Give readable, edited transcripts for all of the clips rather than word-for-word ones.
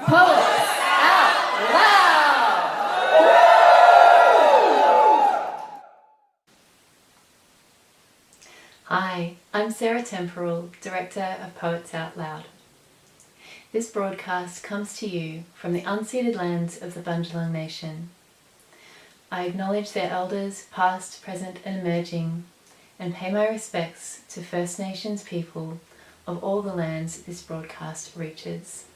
Poets Out Loud! Hi, I'm Sarah Temporal, Director of Poets Out Loud. This broadcast comes to you from the unceded lands of the Bundjalung Nation. I acknowledge their elders, past, present and emerging, and pay my respects to First Nations people of all the lands this broadcast reaches.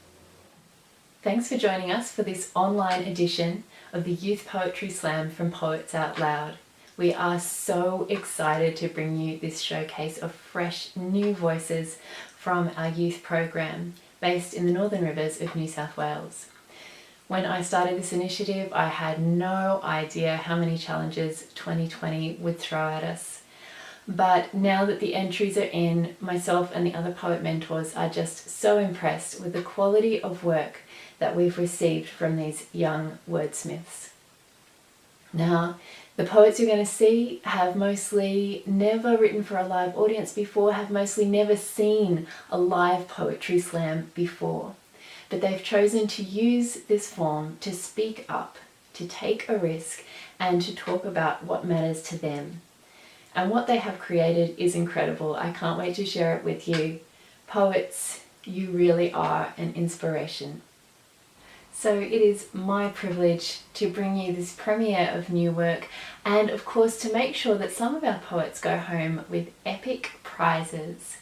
Thanks for joining us for this online edition of the Youth Poetry Slam from Poets Out Loud. We are so excited to bring you this showcase of fresh new voices from our youth program based in the Northern Rivers of New South Wales. When I started this initiative, I had no idea how many challenges 2020 would throw at us. But now that the entries are in, myself and the other poet mentors are just so impressed with the quality of work that we've received from these young wordsmiths. Now, the poets you're going to see have mostly never written for a live audience before, have mostly never seen a live poetry slam before. But they've chosen to use this form to speak up, to take a risk, and to talk about what matters to them. And what they have created is incredible. I can't wait to share it with you. Poets, you really are an inspiration. So it is my privilege to bring you this premiere of new work, and of course to make sure that some of our poets go home with epic prizes.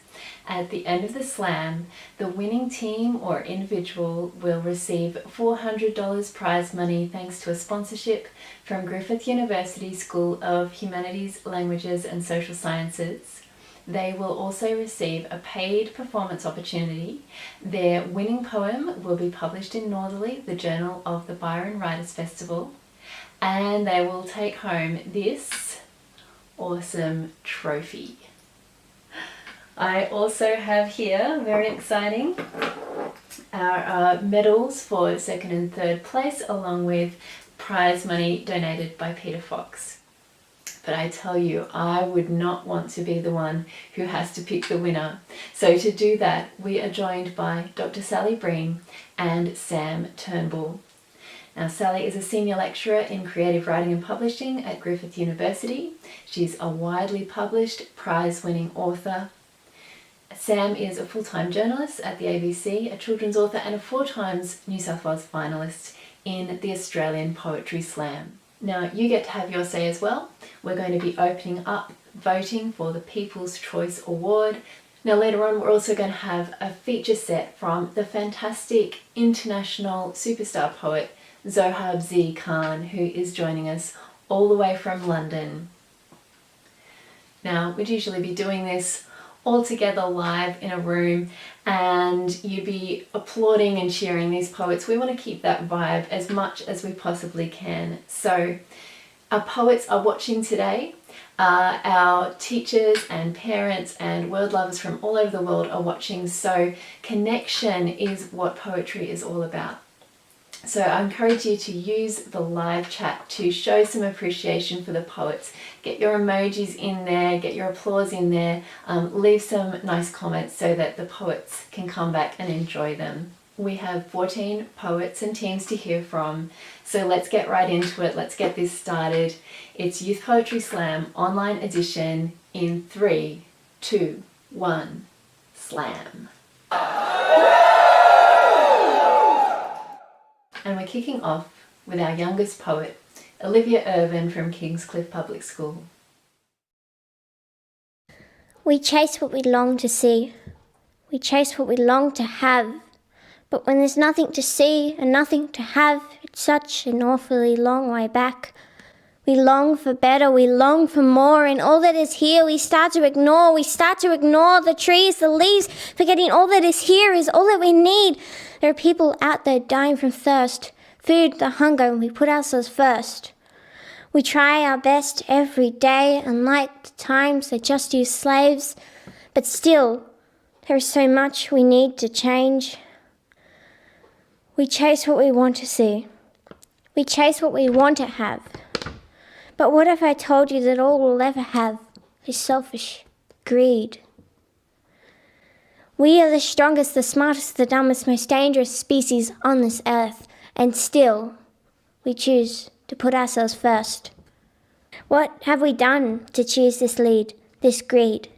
At the end of the slam, the winning team or individual will receive $400 prize money thanks to a sponsorship from Griffith University School of Humanities, Languages and Social Sciences. They will also receive a paid performance opportunity. Their winning poem will be published in Northerly, the journal of the Byron Writers Festival, and they will take home this awesome trophy. I also have here, very exciting, our medals for second and third place, along with prize money donated by Peter Fox. But I tell you, I would not want to be the one who has to pick the winner. So to do that, we are joined by Dr. Sally Breen and Sam Turnbull. Now, Sally is a senior lecturer in creative writing and publishing at Griffith University. She's a widely published, prize-winning author. Sam is a full-time journalist at the ABC, a children's author and a 4 times New South Wales finalist in the Australian Poetry Slam. Now, you get to have your say as well. We're going to be opening up voting for the People's Choice Award. Now, later on, we're also going to have a feature set from the fantastic international superstar poet Zohab Z. Khan, who is joining us all the way from London. Now, we'd usually be doing this all together live in a room and you'd be applauding and cheering these poets. We want to keep that vibe as much as we possibly can. So our poets are watching today. Our teachers and parents and word lovers from all over the world are watching. So connection is what poetry is all about. So I encourage you to use the live chat to show some appreciation for the poets. Get your emojis in there, get your applause in there, leave some nice comments so that the poets can come back and enjoy them. We have 14 poets and teams to hear from, so let's get right into it. Let's get this started. It's Youth Poetry Slam online edition in 3, 2, 1, slam. And we're kicking off with our youngest poet, Olivia Irvin from Kingscliff Public School. We chase what we long to see. We chase what we long to have. But when there's nothing to see and nothing to have, it's such an awfully long way back. We long for better, we long for more, and all that is here we start to ignore. We start to ignore the trees, the leaves, forgetting all that is here is all that we need. There are people out there dying from thirst, food, the hunger, and we put ourselves first. We try our best every day, and like the times they just use slaves, but still, there is so much we need to change. We chase what we want to see. We chase what we want to have. But what if I told you that all we'll ever have is selfish greed? We are the strongest, the smartest, the dumbest, most dangerous species on this earth, and still we choose to put ourselves first. What have we done to choose this lead, this greed?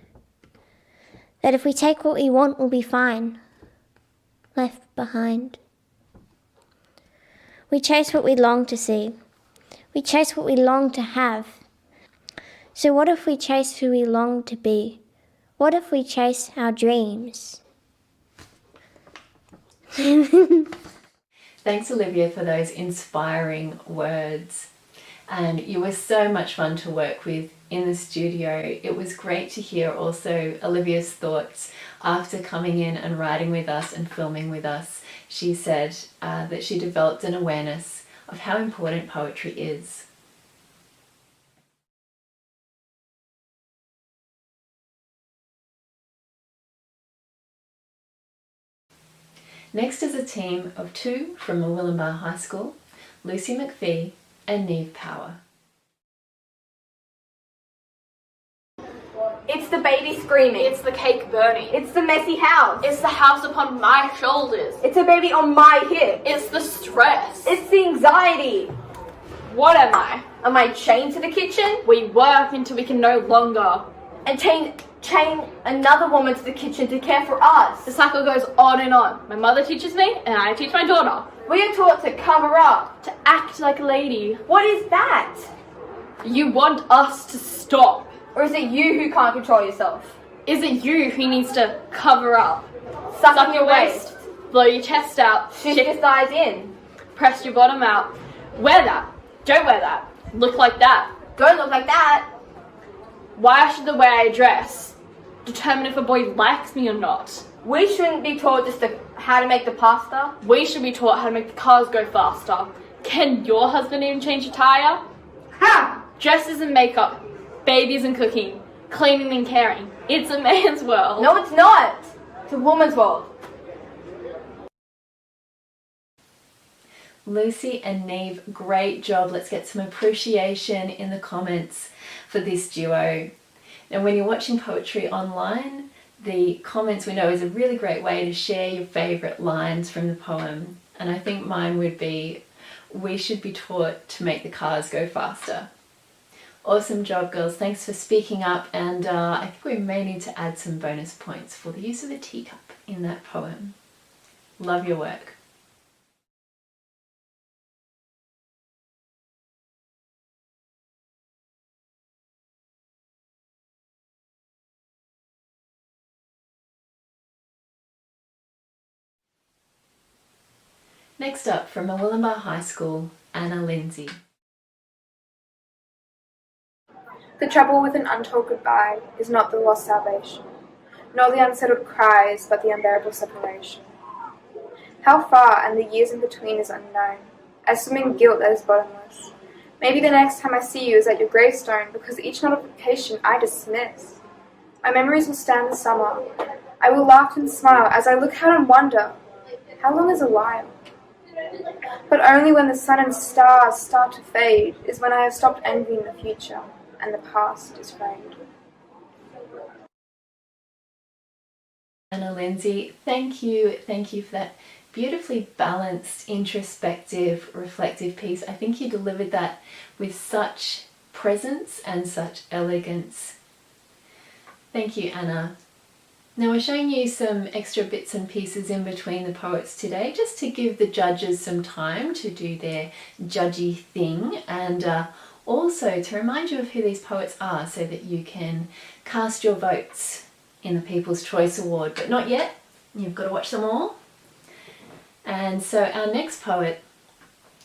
That if we take what we want, we'll be fine, left behind. We chase what we long to see. We chase what we long to have. So what if we chase who we long to be? What if we chase our dreams? Thanks, Olivia, for those inspiring words. And you were so much fun to work with in the studio. It was great to hear also Olivia's thoughts after coming in and writing with us and filming with us. She said that she developed an awareness of how important poetry is. Next is a team of 2 from Murwillumbah High School, Lucy McPhee and Neve Power. It's the baby screaming. It's the cake burning. It's the messy house. It's the house upon my shoulders. It's a baby on my hip. It's the stress. It's the anxiety. What am I? Am I chained to the kitchen? We work until we can no longer. And chain another woman to the kitchen to care for us. The cycle goes on and on. My mother teaches me, and I teach my daughter. We are taught to cover up. To act like a lady. What is that? You want us to stop. Or is it you who can't control yourself? Is it you who needs to cover up? Suck Suck in your waist. Blow your chest out. Shift your thighs in. Press your bottom out. Wear that. Don't wear that. Look like that. Don't look like that. Why should the way I dress determine if a boy likes me or not? We shouldn't be taught just how to make the pasta. We should be taught how to make the cars go faster. Can your husband even change a tire? Ha! Dresses and makeup, babies and cooking, cleaning and caring. It's a man's world. No, it's not. It's a woman's world. Lucy and Neve, great job. Let's get some appreciation in the comments for this duo. Now, when you're watching poetry online, the comments we know is a really great way to share your favourite lines from the poem. And I think mine would be, we should be taught to make the cars go faster. Awesome job, girls. Thanks for speaking up, and I think we may need to add some bonus points for the use of a teacup in that poem. Love your work. Next up, from Murwillumbah High School, Anna Lindsay. The trouble with an untold goodbye is not the lost salvation, nor the unsettled cries, but the unbearable separation. How far and the years in between is unknown, I swim in guilt that is bottomless. Maybe the next time I see you is at your gravestone, because each notification I dismiss. My memories will stand the summer. I will laugh and smile as I look out and wonder, how long is a while? But only when the sun and stars start to fade is when I have stopped envying the future and the past is framed. Anna Lindsay, thank you for that beautifully balanced, introspective, reflective piece. I think you delivered that with such presence and such elegance. Thank you, Anna. Now we're showing you some extra bits and pieces in between the poets today, just to give the judges some time to do their judgy thing, and also to remind you of who these poets are so that you can cast your votes in the People's Choice Award. But not yet, you've got to watch them all. And so our next poet,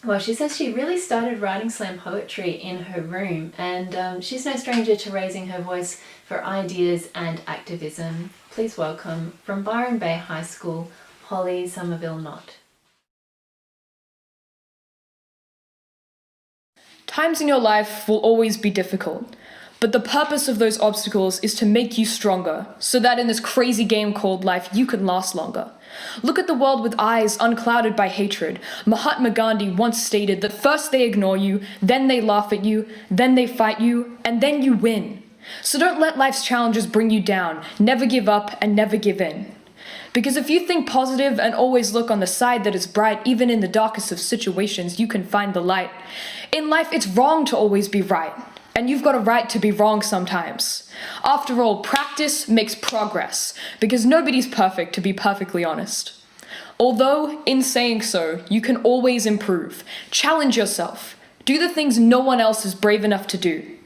well, she says she really started writing slam poetry in her room, and she's no stranger to raising her voice for ideas and activism. Please welcome, from Byron Bay High School, Holly Somerville-Knott. Times in your life will always be difficult, but the purpose of those obstacles is to make you stronger, so that in this crazy game called life you can last longer. Look at the world with eyes unclouded by hatred. Mahatma Gandhi once stated that first they ignore you, then they laugh at you, then they fight you, and then you win. So don't let life's challenges bring you down. Never give up and never give in. Because if you think positive and always look on the side that is bright, even in the darkest of situations, you can find the light. In life, it's wrong to always be right. And you've got a right to be wrong sometimes. After all, practice makes progress, because nobody's perfect, to be perfectly honest. Although, in saying so, you can always improve. Challenge yourself. Do the things no one else is brave enough to do.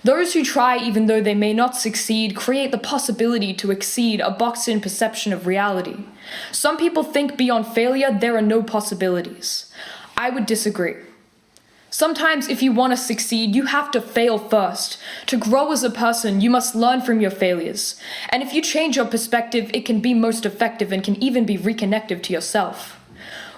Those who try, even though they may not succeed, create the possibility to exceed a boxed-in perception of reality. Some people think beyond failure there are no possibilities. I would disagree. Sometimes if you want to succeed, you have to fail first. To grow as a person, you must learn from your failures. And if you change your perspective, it can be most effective and can even be reconnective to yourself.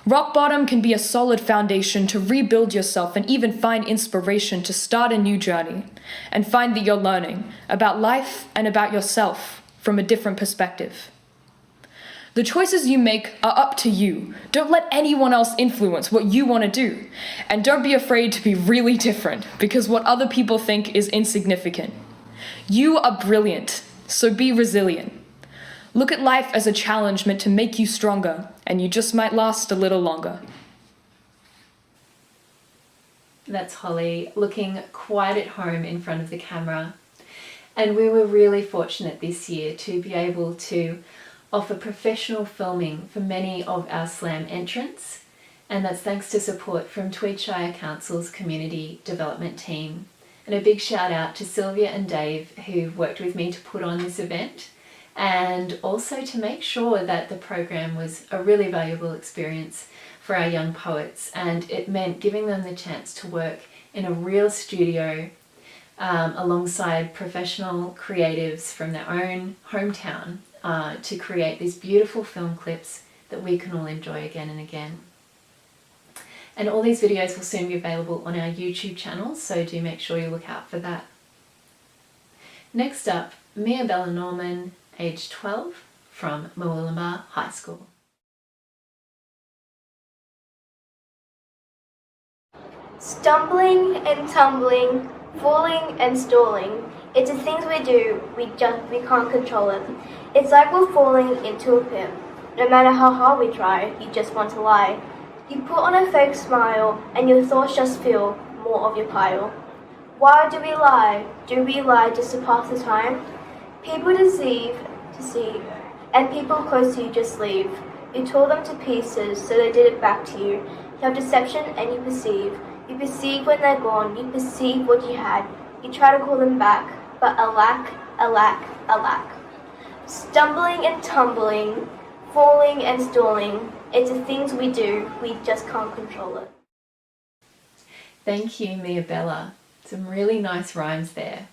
Rock bottom can be a solid foundation to rebuild yourself and even find inspiration to start a new journey and find that you're learning about life and about yourself from a different perspective. The choices you make are up to you. Don't let anyone else influence what you want to do. And don't be afraid to be really different, because what other people think is insignificant. You are brilliant, so be resilient. Look at life as a challenge meant to make you stronger, and you just might last a little longer. That's Holly, looking quite at home in front of the camera. And we were really fortunate this year to be able to offer professional filming for many of our slam entrants, and that's thanks to support from Tweed Shire Council's community development team. And a big shout out to Sylvia and Dave, who worked with me to put on this event and also to make sure that the program was a really valuable experience for our young poets, and it meant giving them the chance to work in a real studio alongside professional creatives from their own hometown to create these beautiful film clips that we can all enjoy again and again. And all these videos will soon be available on our YouTube channel, so do make sure you look out for that. Next up, MIAHBELLA Norman, age 12, from MIAHBELLA High School. Stumbling and tumbling, falling and stalling. It's the things we do, we can't control it. It's like we're falling into a pit. No matter how hard we try, you just want to lie. You put on a fake smile and your thoughts just fill more of your pile. Why do we lie? Do we lie just to pass the time? People deceive, and people close to you just leave. You tore them to pieces, so they did it back to you. You have deception and you perceive. You perceive when they're gone, you perceive what you had. You try to call them back, but alack, alack, alack. Stumbling and tumbling, falling and stalling. It's the things we do, we just can't control it. Thank you, MIAHBELLA. Some really nice rhymes there.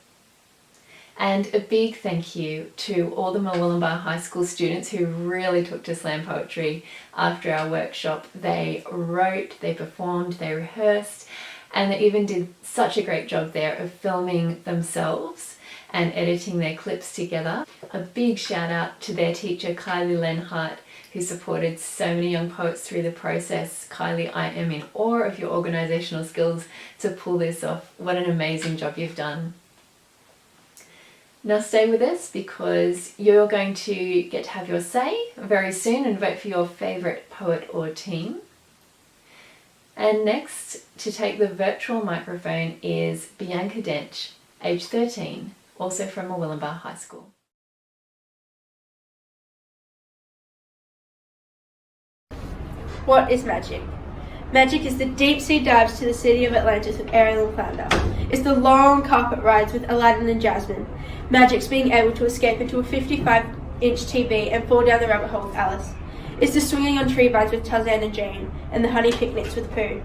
And a big thank you to all the Murwillumbah High School students who really took to slam poetry after our workshop. They wrote, they performed, they rehearsed, and they even did such a great job there of filming themselves and editing their clips together. A big shout out to their teacher, Kylie Lenhart, who supported so many young poets through the process. Kylie, I am in awe of your organisational skills to pull this off. What an amazing job you've done. Now stay with us, because you're going to get to have your say very soon and vote for your favourite poet or team. And next, to take the virtual microphone is Bianca DENCH, age 13, also from Murwillumbah High School. What is magic? Magic is the deep sea dives to the city of Atlantis with Ariel and Flounder. It's the long carpet rides with Aladdin and Jasmine. Magic's being able to escape into a 55-inch TV and fall down the rabbit hole with Alice. It's the swinging on tree vines with Tarzan and Jane, and the honey picnics with Pooh.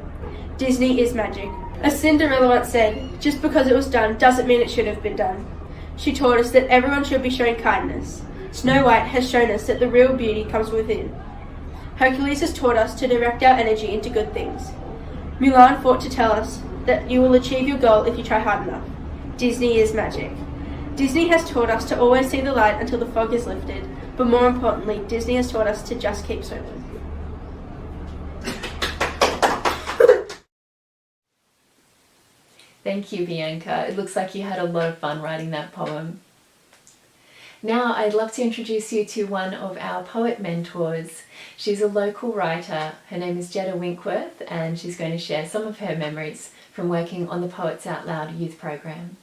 Disney is magic. As Cinderella once said, just because it was done doesn't mean it should have been done. She taught us that everyone should be shown kindness. Snow White has shown us that the real beauty comes within. Hercules has taught us to direct our energy into good things. Mulan fought to tell us that you will achieve your goal if you try hard enough. Disney is magic. Disney has taught us to always see the light until the fog is lifted, but more importantly, Disney has taught us to just keep swimming. Thank you, Bianca. It looks like you had a lot of fun writing that poem. Now I'd love to introduce you to one of our poet mentors. She's a local writer. Her name is JEDDA Winkworth, and she's going to share some of her memories from working on the Poets Out Loud youth program.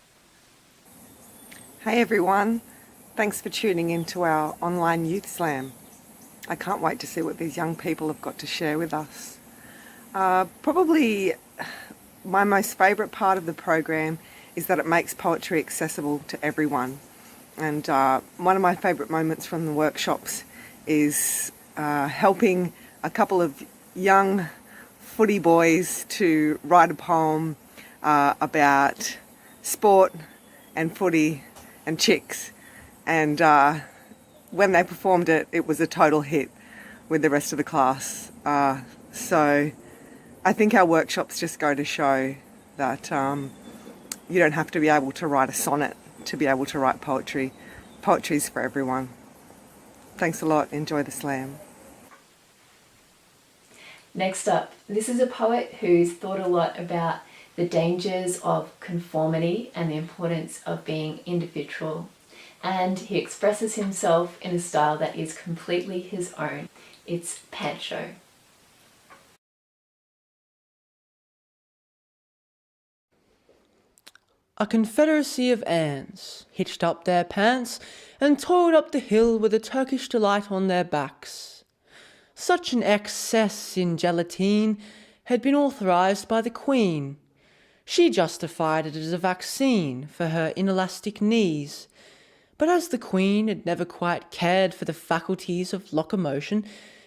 Hey everyone, thanks for tuning in to our online Youth Slam. I can't wait to see what these young people have got to share with us. Probably my most favourite part of the program is that it makes poetry accessible to everyone. And one of my favourite moments from the workshops is helping a couple of young footy boys to write a poem about sport and footy and chicks. And when they performed it, it was a total hit with the rest of the class. So I think our workshops just go to show that you don't have to be able to write a sonnet to be able to write poetry. Poetry's for everyone. Thanks a lot. Enjoy the slam. Next up, this is a poet who's thought a lot about the dangers of conformity and the importance of being individual. And he expresses himself in a style that is completely his own. It's Pancho. A confederacy of ants hitched up their pants and toiled up the hill with a Turkish delight on their backs. Such an excess in gelatine had been authorised by the Queen. She justified it as a vaccine for her inelastic knees. But as the Queen had never quite cared for the faculties of locomotion,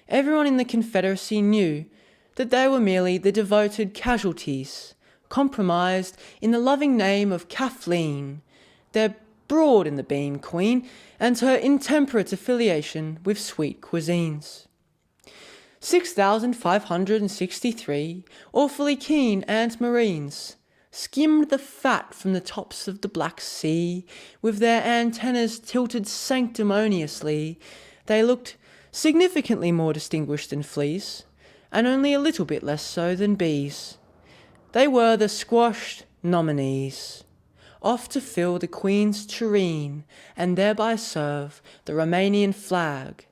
everyone in the confederacy knew that they were merely the devoted casualties, compromised in the loving name of Kathleen, their broad in the beam queen, and her intemperate affiliation with sweet cuisines. 6,563 awfully keen ant marines skimmed the fat from the tops of the Black Sea, with their antennas tilted sanctimoniously. They looked significantly more distinguished than fleas, and only a little bit less so than bees. They were the squashed nominees, off to fill the Queen's tureen and thereby serve the Romanian flag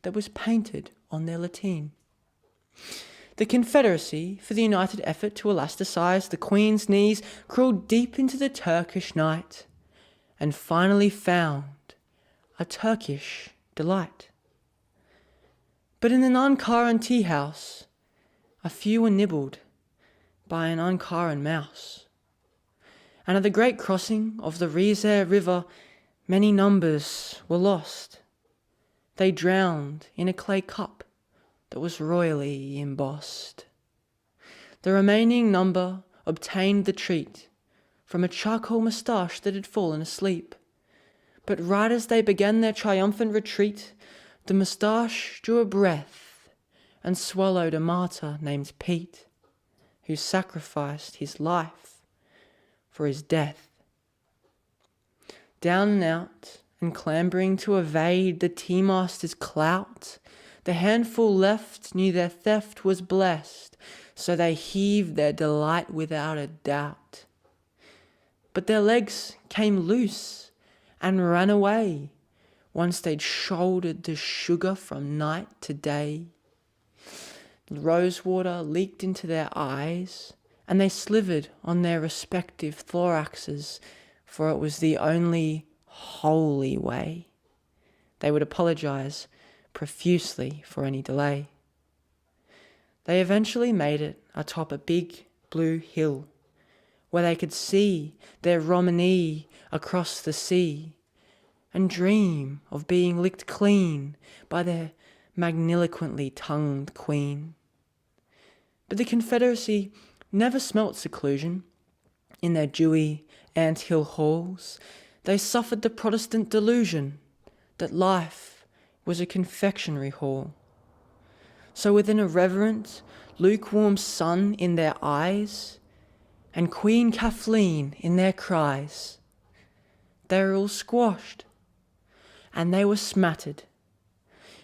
that was painted on their lateen. The Confederacy, for the united effort to elasticize the Queen's knees, crawled deep into the Turkish night and finally found a Turkish delight. But in an Ankaran tea house, a few were nibbled by an Ankaran mouse. And at the great crossing of the Rize River, many numbers were lost. They drowned in a clay cup that was royally embossed. The remaining number obtained the treat from a charcoal moustache that had fallen asleep. But right as they began their triumphant retreat, the moustache drew a breath and swallowed a martyr named Pete, who sacrificed his life for his death. Down and out, and clambering to evade the tea-master's clout, the handful left knew their theft was blessed, so they heaved their delight without a doubt. But their legs came loose and ran away once they'd shouldered the sugar from night to day. Rosewater leaked into their eyes, and they slivered on their respective thoraxes, for it was the only holy way. They would apologize profusely for any delay. They eventually made it atop a big blue hill, where they could see their Romany across the sea, and dream of being licked clean by their magniloquently tongued queen. But the Confederacy never smelt seclusion. In their dewy ant-hill halls, they suffered the Protestant delusion that life was a confectionery hall. So with an irreverent, lukewarm sun in their eyes, and Queen Kathleen in their cries, they were all squashed, and they were smattered,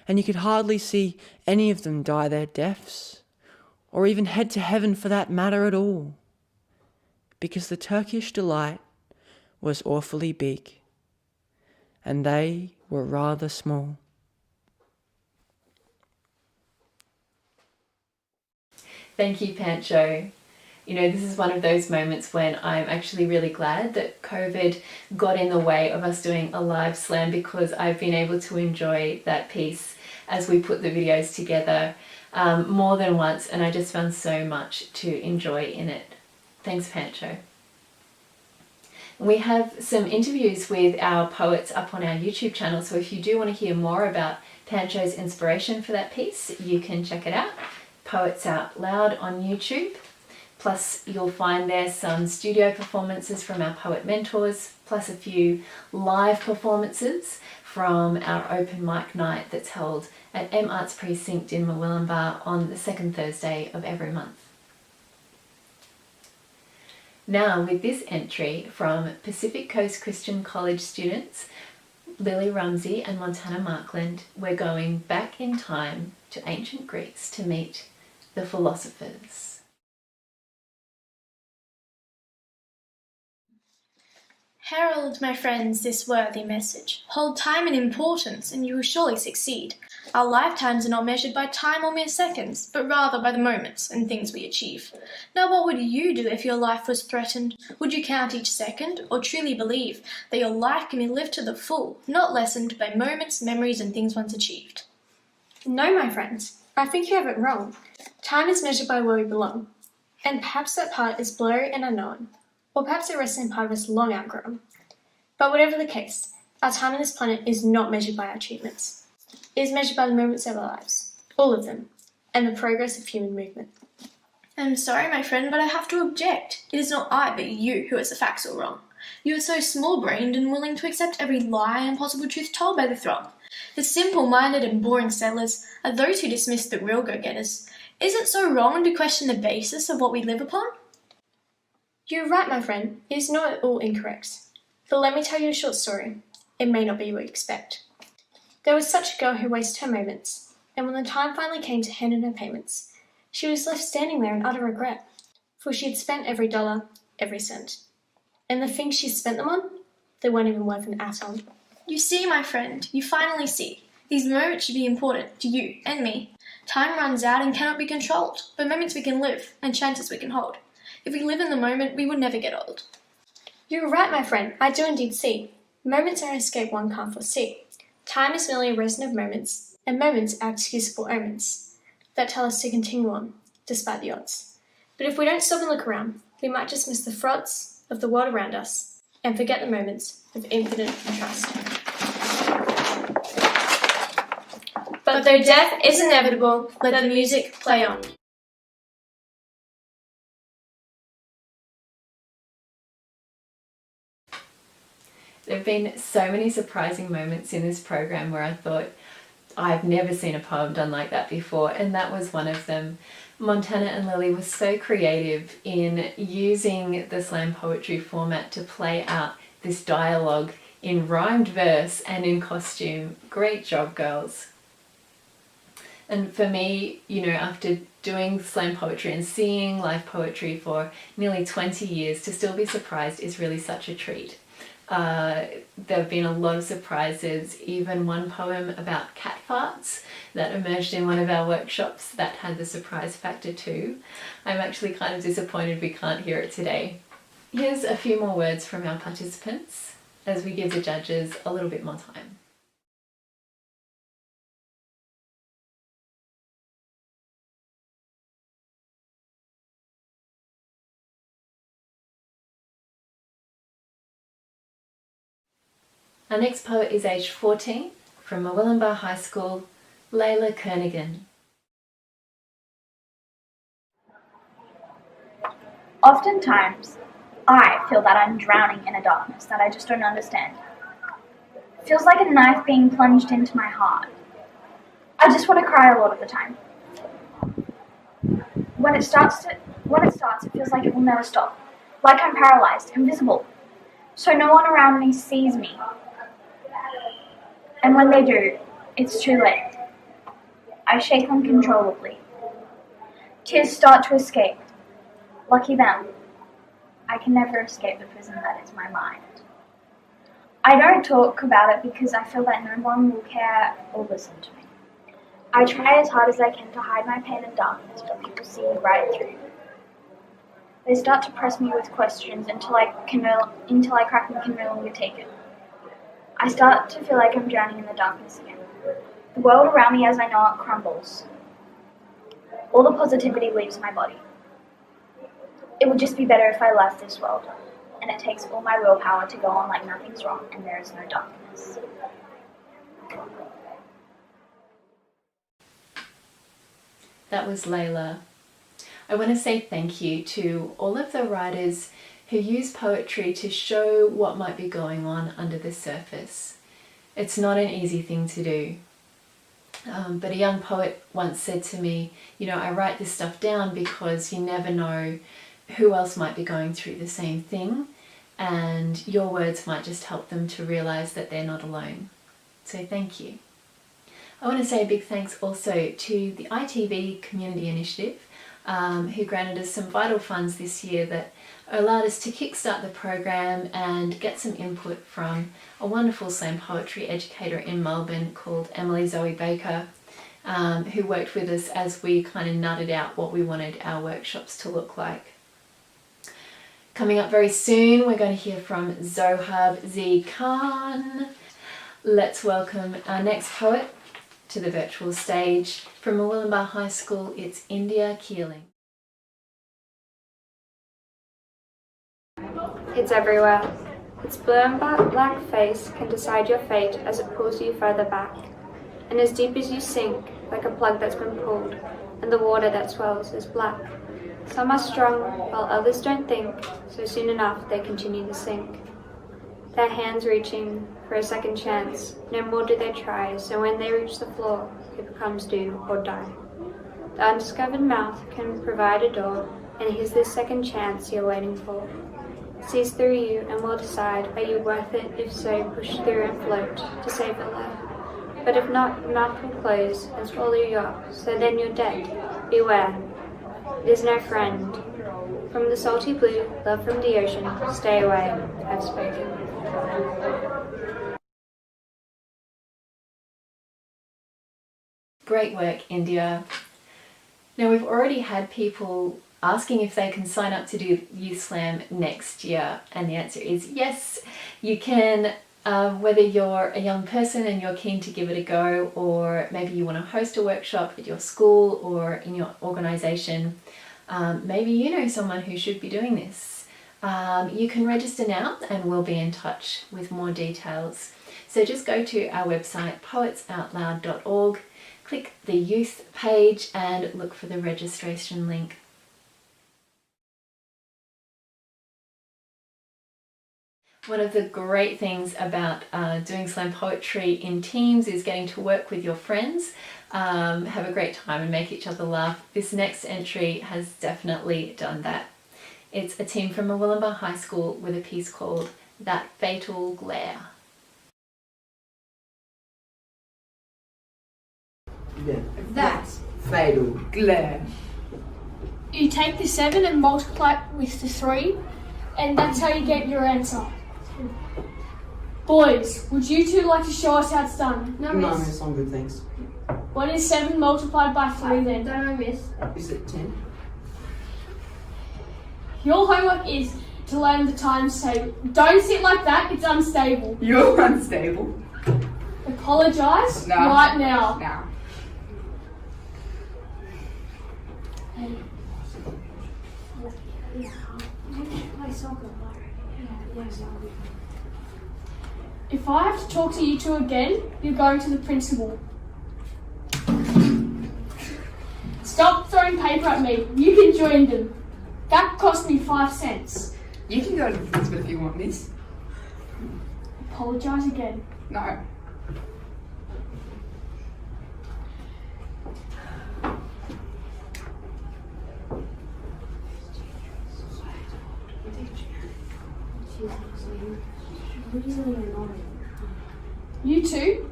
and you could hardly see any of them die their deaths, or even head to heaven for that matter at all, because the Turkish delight was awfully big, and they were rather small. Thank you, Pancho. You know, this is one of those moments when I'm actually really glad that COVID got in the way of us doing a live slam, because I've been able to enjoy that piece as we put the videos together more than once, and I just found so much to enjoy in it. Thanks, Pancho. We have some interviews with our poets up on our YouTube channel, so if you do want to hear more about Pancho's inspiration for that piece, you can check it out. Poets Out Loud on YouTube. Plus you'll find there some studio performances from our poet mentors, plus a few live performances from our open mic night that's held at M Arts Precinct in Murwillumbah on the second Thursday of every month. Now, with this entry from Pacific Coast Christian College students Lily Rumsey and Montana Markland, we're going back in time to ancient Greece to meet the philosophers. Herald, my friends, this worthy message. Hold time in importance, and you will surely succeed. Our lifetimes are not measured by time or mere seconds, but rather by the moments and things we achieve. Now, what would you do if your life was threatened? Would you count each second, or truly believe that your life can be lived to the full, not lessened by moments, memories, and things once achieved? No, my friends, I think you have it wrong. Time is measured by where we belong, and perhaps that part is blurry and unknown. Or perhaps the resting part of us long outgrown. But whatever the case, our time on this planet is not measured by our achievements. It is measured by the moments of our lives, all of them, and the progress of human movement. I'm sorry, my friend, but I have to object. It is not I, but you, who has the facts all wrong. You are so small-brained and willing to accept every lie and possible truth told by the throng. The simple-minded and boring settlers are those who dismiss the real go-getters. Is it so wrong to question the basis of what we live upon? You're right, my friend. It is not at all incorrect. But let me tell you a short story. It may not be what you expect. There was such a girl who wasted her moments, and when the time finally came to hand in her payments, she was left standing there in utter regret, for she had spent every dollar, every cent. And the things she spent them on, they weren't even worth an atom. You see, my friend, you finally see. These moments should be important to you and me. Time runs out and cannot be controlled, but moments we can live and chances we can hold. If we live in the moment, we would never get old. You're right, my friend. I do indeed see. Moments are an escape one can't foresee. Time is merely a resin of moments, and moments are excusable omens that tell us to continue on, despite the odds. But if we don't stop and look around, we might just miss the frauds of the world around us and forget the moments of infinite trust. But though death is inevitable, let the music play on. There have been so many surprising moments in this program where I thought, I've never seen a poem done like that before, and that was one of them. Montana and Lily were so creative in using the slam poetry format to play out this dialogue in rhymed verse and in costume. Great job, girls. And for me, you know, after doing slam poetry and seeing live poetry for nearly 20 years, to still be surprised is really such a treat. There have been a lot of surprises, even one poem about cat farts that emerged in one of our workshops that had the surprise factor too. I'm actually kind of disappointed we can't hear it today. Here's a few more words from our participants as we give the judges a little bit more time. Our next poet is aged 14, from Murwillumbah High School, LAYLA KERNAGHAN. Oftentimes, I feel that I'm drowning in a darkness that I just don't understand. It feels like a knife being plunged into my heart. I just want to cry a lot of the time. When it starts, it feels like it will never stop. Like I'm paralyzed, invisible. So no one around me sees me. And when they do, it's too late. I shake uncontrollably. Tears start to escape. Lucky them, I can never escape the prison that is my mind. I don't talk about it because I feel that no one will care or listen to me. I try as hard as I can to hide my pain and darkness, but people see right through me. They start to press me with questions until I crack and can no longer take it. I start to feel like I'm drowning in the darkness again. The world around me as I know it crumbles. All the positivity leaves my body. It would just be better if I left this world, and it takes all my willpower to go on like nothing's wrong and there is no darkness. That was Layla. I want to say thank you to all of the writers who use poetry to show what might be going on under the surface. It's not an easy thing to do. But a young poet once said to me, you know, I write this stuff down because you never know who else might be going through the same thing, and your words might just help them to realize that they're not alone. So thank you. I want to say a big thanks also to the ITV Community Initiative, who granted us some vital funds this year that allowed us to kickstart the program and get some input from a wonderful slam poetry educator in Melbourne called Emily Zoe Baker, who worked with us as we kind of nutted out what we wanted our workshops to look like. Coming up very soon, we're going to hear from Zohab Z. Khan. Let's welcome our next poet to the virtual stage. From Murwillumbah High School, it's India Keeling. It's everywhere. Its blue and black face can decide your fate as it pulls you further back. And as deep as you sink, like a plug that's been pulled, and the water that swells is black. Some are strong, while others don't think, so soon enough they continue to sink. Their hands reaching for a second chance, no more do they try, so when they reach the floor, it becomes do or die. The undiscovered mouth can provide a door, and here's this second chance you're waiting for. Sees through you and will decide, are you worth it? If so, push through and float to save a life. But if not, the mouth will close and swallow you up, so then you're dead. Beware. There's no friend. From the salty blue, love from the ocean, stay away, I've spoken. Great work, India. Now, we've already had people asking if they can sign up to do Youth Slam next year, and the answer is yes, you can. Whether you're a young person and you're keen to give it a go, or maybe you want to host a workshop at your school or in your organisation, maybe you know someone who should be doing this. You can register now and we'll be in touch with more details. So just go to our website poetsoutloud.org, click the youth page and look for the registration link. One of the great things about doing slam poetry in teams is getting to work with your friends, have a great time and make each other laugh. This next entry has definitely done that. It's a team from Murwillumbah High School with a piece called That Fatal Glare. That fatal glare. You take the 7 and multiply it with the 3, and that's how you get your answer. Boys, would you two like to show us how it's done? No, miss, I'm good, thanks. What is 7 multiplied by 3 then? Don't I miss? Is it 10? Your homework is to learn the times table. Don't sit like that, it's unstable. You're unstable. Apologise right now. No. If I have to talk to you two again, you're going to the principal. Stop throwing paper at me. You can join them. That cost me 5 cents. You can go to the principal if you want, miss. Apologise again. No. You two,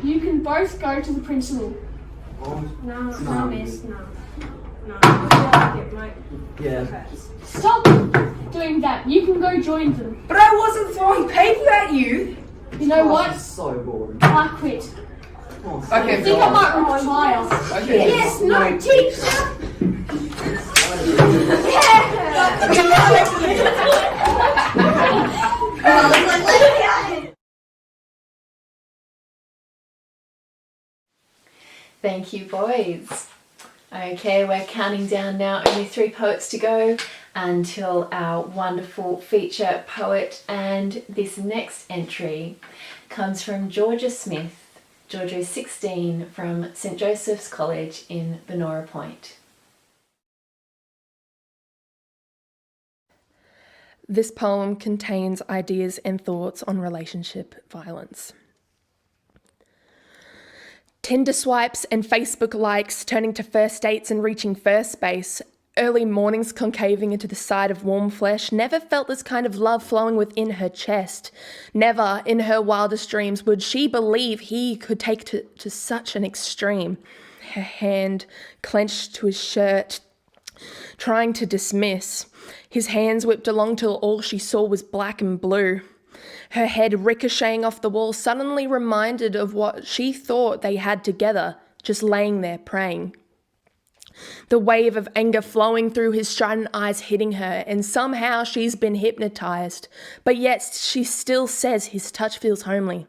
you can both go to the principal. No, miss, no. Yeah. Stop doing doing that. You can go join them. But I wasn't throwing paper at you. You know what? So boring. I quit. Okay, I think I might retire. Okay. Yes, no, teacher. Thank you, boys. Okay, we're counting down now, only 3 poets to go until our wonderful feature poet, and this next entry comes from Georgia Smith. Georgia is 16 from St Joseph's College in Benora Point. This poem contains ideas and thoughts on relationship violence. Tinder swipes and Facebook likes turning to first dates and reaching first base. Early mornings concaving into the side of warm flesh. Never felt this kind of love flowing within her chest. Never in her wildest dreams would she believe he could take to such an extreme. Her hand clenched to his shirt, trying to dismiss. His hands whipped along till all she saw was black and blue. Her head ricocheting off the wall, suddenly reminded of what she thought they had together, just laying there praying. The wave of anger flowing through his strident eyes hitting her, and somehow she's been hypnotized, but yet she still says his touch feels homely.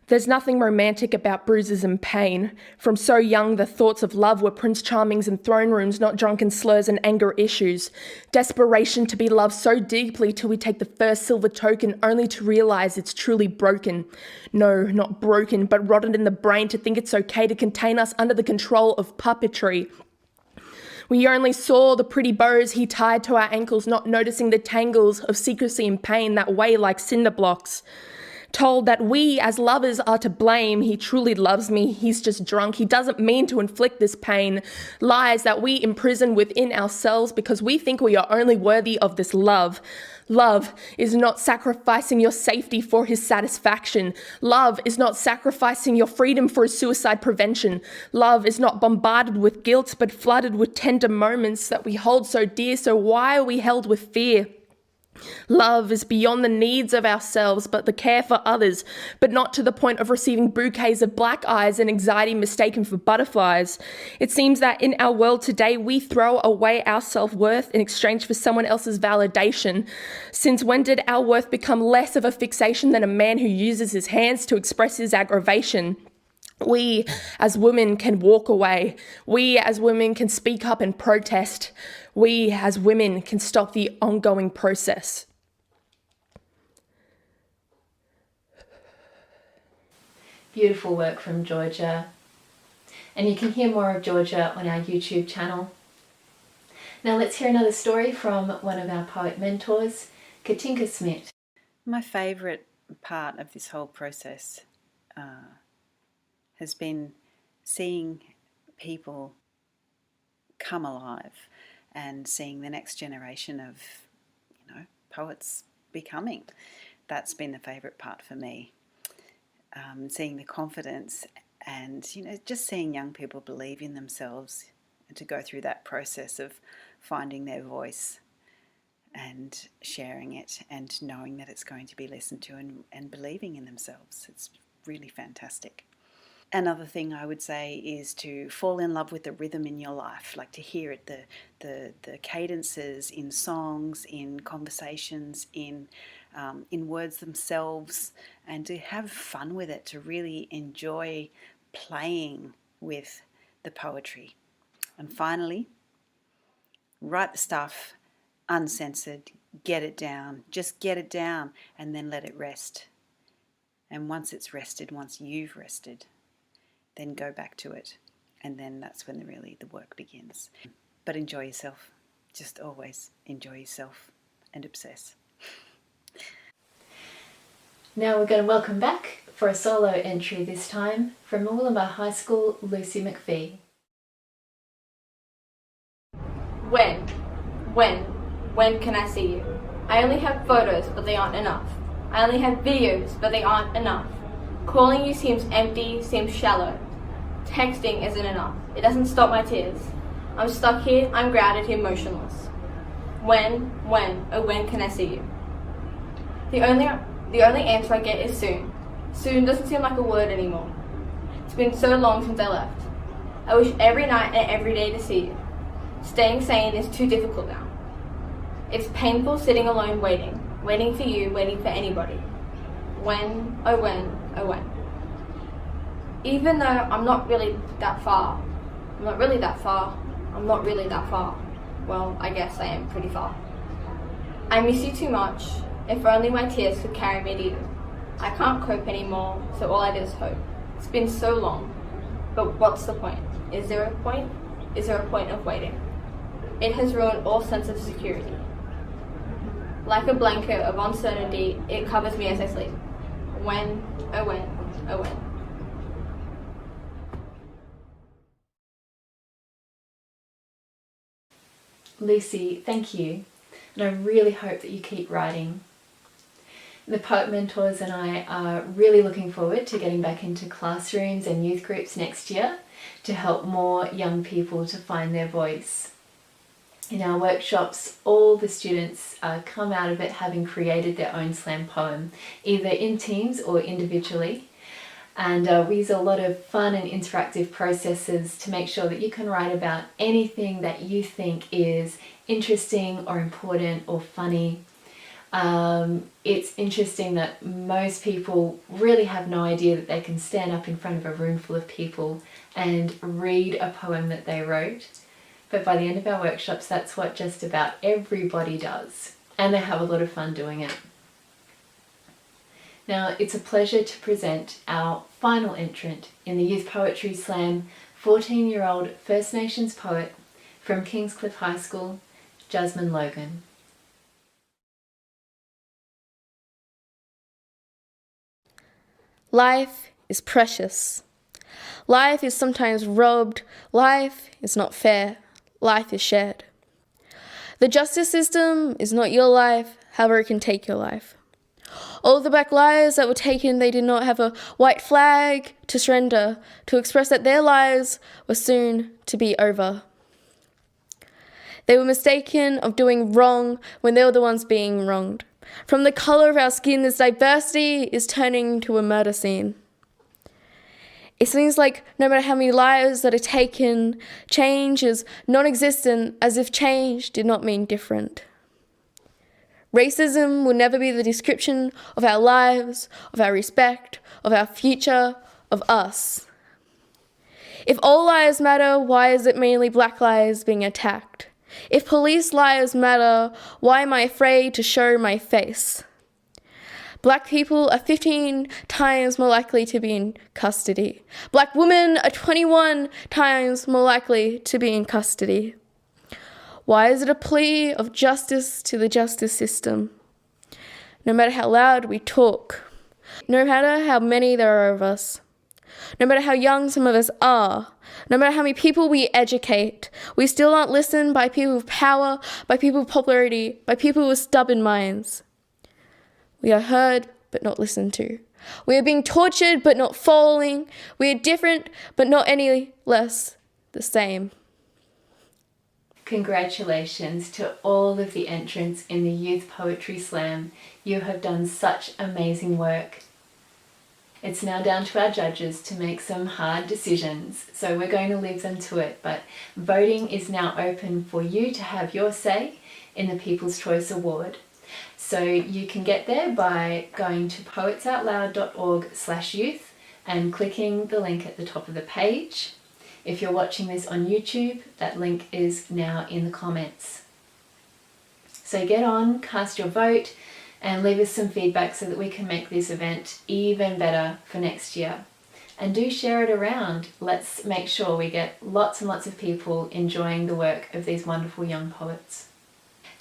There's nothing romantic about bruises and pain. From so young, the thoughts of love were Prince Charmings and throne rooms, not drunken slurs and anger issues. Desperation to be loved so deeply till we take the first silver token, only to realize it's truly broken. No, not broken, but rotted in the brain to think it's okay to contain us under the control of puppetry. We only saw the pretty bows he tied to our ankles, not noticing the tangles of secrecy and pain that weigh like cinder blocks. Told that we as lovers are to blame. He truly loves me, he's just drunk. He doesn't mean to inflict this pain. Lies that we imprison within ourselves because we think we are only worthy of this love. Love is not sacrificing your safety for his satisfaction. Love is not sacrificing your freedom for his suicide prevention. Love is not bombarded with guilt but flooded with tender moments that we hold so dear. So why are we held with fear? Love is beyond the needs of ourselves, but the care for others, but not to the point of receiving bouquets of black eyes and anxiety mistaken for butterflies. It seems that in our world today, we throw away our self-worth in exchange for someone else's validation. Since when did our worth become less of a fixation than a man who uses his hands to express his aggravation? We as women can walk away. We as women can speak up and protest. We as women can stop the ongoing process. Beautiful work from Georgia. And you can hear more of Georgia on our YouTube channel. Now let's hear another story from one of our poet mentors, Katinka Smith. My favourite part of this whole process has been seeing people come alive and seeing the next generation of, poets becoming. That's been the favourite part for me. Seeing the confidence and, just seeing young people believe in themselves and to go through that process of finding their voice and sharing it and knowing that it's going to be listened to and believing in themselves. It's really fantastic. Another thing I would say is to fall in love with the rhythm in your life, like to hear it, the cadences in songs, in conversations, in words themselves, and to have fun with it, to really enjoy playing with the poetry. And finally, write the stuff uncensored, get it down, just get it down and then let it rest. And once it's rested, once you've rested, then go back to it, and then that's when the work begins. But enjoy yourself. Just always enjoy yourself and obsess. Now we're going to welcome back for a solo entry this time from Mooloolaba High School, LUCIE McPhee. When can I see you? I only have photos, but they aren't enough. I only have videos, but they aren't enough. Calling you seems empty, seems shallow. Texting isn't enough. It doesn't stop my tears. I'm stuck here, I'm grounded here, motionless. When, oh when can I see you? The only answer I get is soon. Soon doesn't seem like a word anymore. It's been so long since I left. I wish every night and every day to see you. Staying sane is too difficult now. It's painful sitting alone waiting for you, waiting for anybody. When, oh when, oh when. Even though I'm not really that far. Well, I guess I am pretty far. I miss you too much. If only my tears could carry me to you. I can't cope anymore, so all I do is hope. It's been so long. But what's the point? Is there a point? Is there a point of waiting? It has ruined all sense of security. Like a blanket of uncertainty, it covers me as I sleep. When, oh when, oh when. Lucy, thank you, and I really hope that you keep writing. The Poet Mentors and I are really looking forward to getting back into classrooms and youth groups next year to help more young people to find their voice. In our workshops, all the students come out of it having created their own slam poem, either in teams or individually. And we use a lot of fun and interactive processes to make sure that you can write about anything that you think is interesting or important or funny. It's interesting that most people really have no idea that they can stand up in front of a room full of people and read a poem that they wrote. But by the end of our workshops, that's what just about everybody does. And they have a lot of fun doing it. Now, it's a pleasure to present our final entrant in the Youth Poetry Slam, 14-year-old First Nations poet from Kingscliff High School, Jasmine Logan. Life is precious. Life is sometimes robbed. Life is not fair. Life is shared. The justice system is not your life, however it can take your life. All the black lives that were taken, they did not have a white flag to surrender, to express that their lives were soon to be over. They were mistaken of doing wrong when they were the ones being wronged. From the colour of our skin, this diversity is turning to a murder scene. It seems like no matter how many lives that are taken, change is non-existent, as if change did not mean different. Racism will never be the description of our lives, of our respect, of our future, of us. If all lives matter, why is it mainly black lives being attacked? If police lives matter, why am I afraid to show my face? Black people are 15 times more likely to be in custody. Black women are 21 times more likely to be in custody. Why is it a plea of justice to the justice system? No matter how loud we talk, no matter how many there are of us, no matter how young some of us are, no matter how many people we educate, we still aren't listened by people with power, by people with popularity, by people with stubborn minds. We are heard but not listened to. We are being tortured but not falling. We are different but not any less the same. Congratulations to all of the entrants in the Youth Poetry Slam. You have done such amazing work. It's now down to our judges to make some hard decisions, so we're going to leave them to it, but voting is now open for you to have your say in the People's Choice Award. So you can get there by going to poetsoutloud.org/youth and clicking the link at the top of the page. If you're watching this on YouTube, that link is now in the comments. So get on, cast your vote, and leave us some feedback so that we can make this event even better for next year. And do share it around. Let's make sure we get lots and lots of people enjoying the work of these wonderful young poets.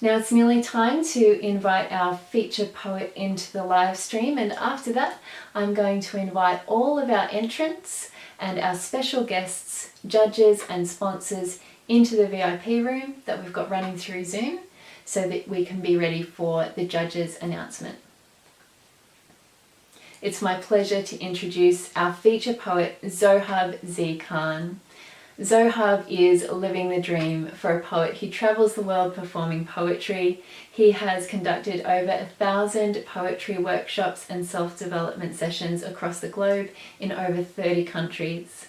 Now it's nearly time to invite our featured poet into the live stream, and after that I'm going to invite all of our entrants and our special guests, judges and sponsors into the VIP room that we've got running through Zoom so that we can be ready for the judges' announcement. It's my pleasure to introduce our feature poet, Zohab Z. Khan. Zohab is living the dream for a poet. He travels the world performing poetry. He has conducted over 1,000 poetry workshops and self-development sessions across the globe in over 30 countries.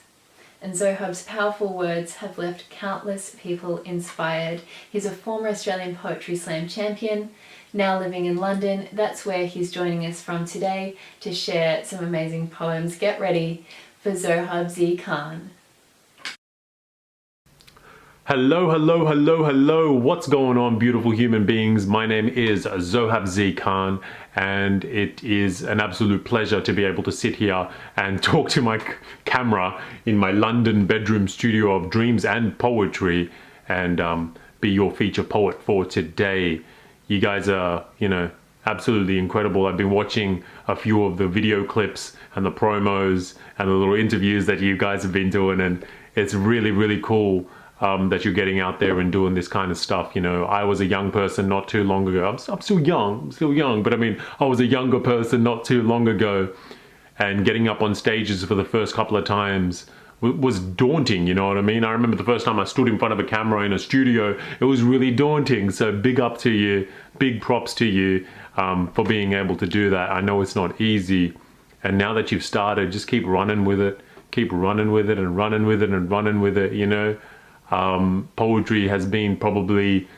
And Zohab's powerful words have left countless people inspired. He's a former Australian Poetry Slam champion, now living in London. That's where he's joining us from today to share some amazing poems. Get ready for Zohab Z. Khan. Hello, hello, hello, hello. What's going on, beautiful human beings? My name is Zohab Z. Khan, and it is an absolute pleasure to be able to sit here and talk to my camera in my London bedroom studio of dreams and poetry and be your feature poet for today. You guys are, absolutely incredible. I've been watching a few of the video clips and the promos and the little interviews that you guys have been doing, and it's really, really cool. That you're getting out there and doing this kind of stuff. I was a young person not too long ago. I'm still young, but I mean, I was a younger person not too long ago, and getting up on stages for the first couple of times was daunting, you know what I mean? I remember the first time I stood in front of a camera in a studio, it was really daunting. So big up to you, big props to you for being able to do that. I know it's not easy, and now that you've started, just keep running with it, keep running with it and running with it and running with it, Poetry has been probably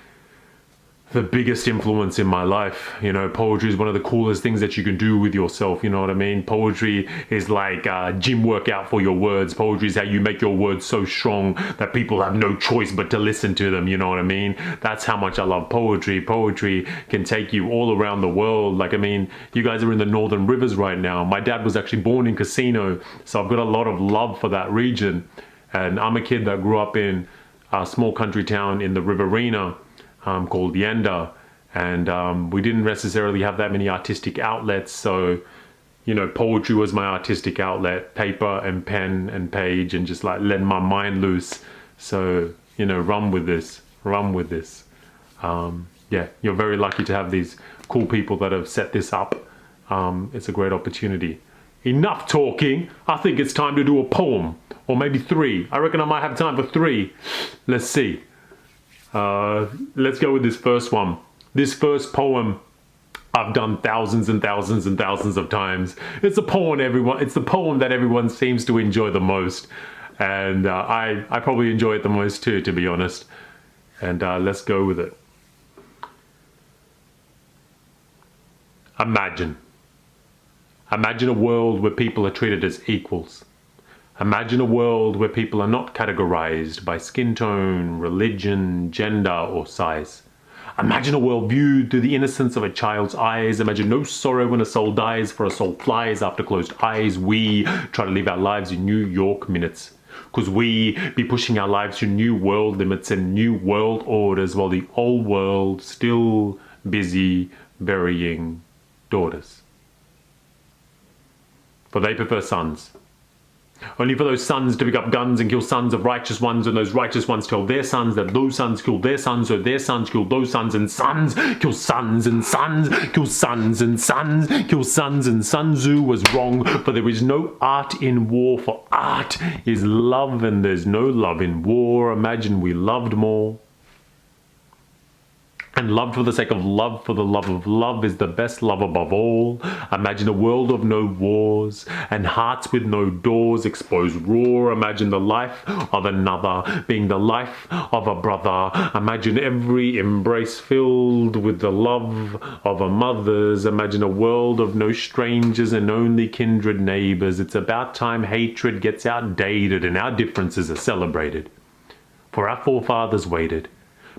the biggest influence in my life. Poetry is one of the coolest things that you can do with yourself, you know what I mean? Poetry is like a gym workout for your words. Poetry is how you make your words so strong that people have no choice but to listen to them, you know what I mean? That's how much I love poetry. Poetry can take you all around the world. You guys are in the Northern Rivers right now. My dad was actually born in Casino, so I've got a lot of love for that region. And I'm a kid that grew up in a small country town in the Riverina called JEDDA, and we didn't necessarily have that many artistic outlets, so poetry was my artistic outlet, paper and pen and page, and just like letting my mind loose. So run with this. Yeah, you're very lucky to have these cool people that have set this up. It's a great opportunity. Enough talking. I think it's time to do a poem. Or maybe 3. I reckon I might have time for 3. Let's see. Let's go with this first one. This first poem I've done thousands and thousands and thousands of times. It's a poem it's the poem that everyone seems to enjoy the most. And I probably enjoy it the most too, to be honest. And let's go with it. Imagine. Imagine a world where people are treated as equals. Imagine a world where people are not categorized by skin tone, religion, gender, or size. Imagine a world viewed through the innocence of a child's eyes. Imagine no sorrow when a soul dies, for a soul flies after closed eyes. We try to live our lives in New York minutes, because we be pushing our lives to new world limits and new world orders, while the old world still busy burying daughters. For they prefer sons. Only for those sons to pick up guns and kill sons of righteous ones, and those righteous ones tell their sons that those sons killed their sons, so their sons killed those sons, and sons kill sons, and sons kill sons, and sons kill sons, and Sun Tzu was wrong, for there is no art in war, for art is love, and there's no love in war. Imagine we loved more. And loved for the sake of love, for the love of love is the best love above all. Imagine a world of no wars, and hearts with no doors exposed raw. Imagine the life of another being the life of a brother. Imagine every embrace filled with the love of a mother's. Imagine a world of no strangers and only kindred neighbors. It's about time hatred gets outdated and our differences are celebrated. For our forefathers waited.